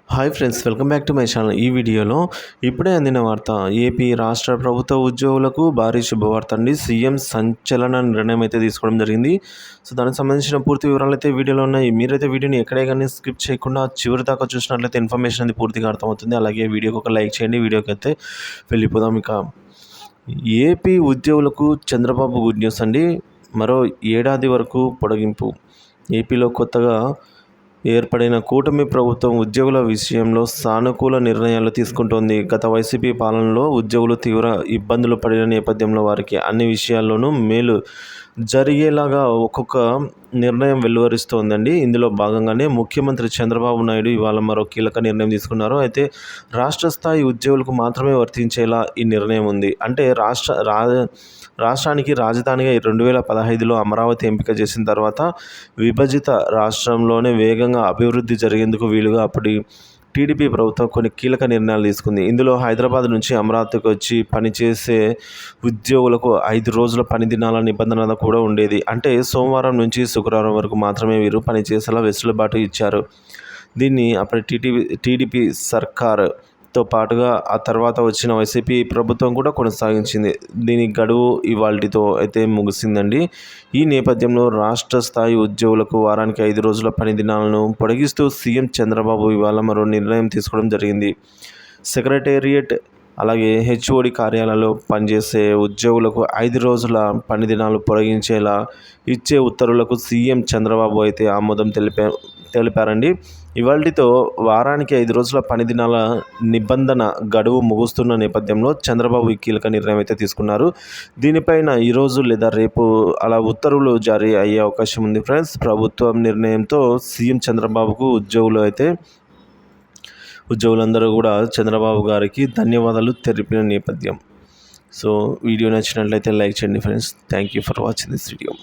Hi friends, welcome back to my channel. ఈ వీడియోలో ఇప్పుడే అందిన వార్త. ఏపీ రాష్ట్ర ప్రభుత్వ ఉద్యోగులకు భారీ శుభవార్త అండి. సీఎం సంచలన నిర్ణయం అయితే తీసుకోవడం జరిగింది. సో దానికి సంబంధించిన పూర్తి వివరాలు అయితే వీడియోలో ఉన్నాయి. మీరైతే వీడియోని ఎక్కడే కానీ స్కిప్ చేయకుండా చివరి దాకా చూసినట్లయితే ఇన్ఫర్మేషన్ అది పూర్తిగా అర్థమవుతుంది. అలాగే వీడియోకి ఒక లైక్ చేయండి. వీడియోకి అయితే వెళ్ళిపోదాం. ఇక ఏపీ ఉద్యోగులకు చంద్రబాబు గుడ్ న్యూస్ అండి. మరో ఏడాది వరకు పొడిగింపు. ఏపీలో కొత్తగా ఏర్పడిన కూటమి ప్రభుత్వం ఉద్యోగుల విషయంలో సానుకూల నిర్ణయాలు తీసుకుంటోంది. గత వైసీపీ పాలనలో ఉద్యోగులు తీవ్ర ఇబ్బందులు పడిన నేపథ్యంలో వారికి అన్ని విషయాల్లోనూ మేలు జరిగేలాగా ఒక్కొక్క నిర్ణయం వెలువరిస్తోందండి. ఇందులో భాగంగానే ముఖ్యమంత్రి చంద్రబాబు నాయుడు ఇవాళ మరో కీలక నిర్ణయం తీసుకున్నారు. అయితే రాష్ట్ర స్థాయి ఉద్యోగులకు మాత్రమే వర్తించేలా ఈ నిర్ణయం ఉంది. అంటే రాష్ట్రానికి రాజధానిగా 2015లో అమరావతి ఎంపిక చేసిన తర్వాత విభజిత రాష్ట్రంలోనే వేగంగా అభివృద్ధి జరిగేందుకు వీలుగా అప్పటి టీడీపీ ప్రభుత్వం కొన్ని కీలక నిర్ణయాలు తీసుకుంది. ఇందులో హైదరాబాద్ నుంచి అమరావతికి వచ్చి పనిచేసే ఉద్యోగులకు 5 రోజుల పని దినాల నిబంధన కూడా ఉండేది. అంటే సోమవారం నుంచి శుక్రవారం వరకు మాత్రమే వీరు పనిచేసేలా వెసులుబాటు ఇచ్చారు. దీన్ని అప్పటి టీడీపీ సర్కార్తో పాటుగా ఆ తర్వాత వచ్చిన వైసీపీ ప్రభుత్వం కూడా కొనసాగించింది. దీని గడువు ఇవాల్టితో అయితే ముగిసిందండి. ఈ నేపథ్యంలో రాష్ట్ర స్థాయి ఉద్యోగులకు వారానికి 5 రోజుల పని దినాలను పొడిగిస్తూ సీఎం చంద్రబాబు ఇవాళ మరో నిర్ణయం తీసుకోవడం జరిగింది. సెక్రటేరియట్ అలాగే హెచ్ఓడి కార్యాలయాల్లో పనిచేసే ఉద్యోగులకు 5 రోజుల పని దినాలు పొడిగించేలా ఇచ్చే ఉత్తర్వులకు సీఎం చంద్రబాబు అయితే ఆమోదం తెలిపారండి. ఇవాల్టితో వారానికి 5 రోజుల పని దినాల నిబంధన గడువు ముగుస్తున్న నేపథ్యంలో చంద్రబాబు ఈ కీలక నిర్ణయం అయితే తీసుకున్నారు. దీనిపైన ఈరోజు లేదా రేపు అలా ఉత్తర్వులు జారీ అయ్యే అవకాశం ఉంది ఫ్రెండ్స్. ప్రభుత్వం నిర్ణయంతో సీఎం చంద్రబాబుకు ఉద్యోగులందరూ కూడా చంద్రబాబు గారికి ధన్యవాదాలు తెలిపిన నేపథ్యం. సో వీడియో నచ్చినట్లయితే లైక్ చేయండి friends. Thank you for watching this video.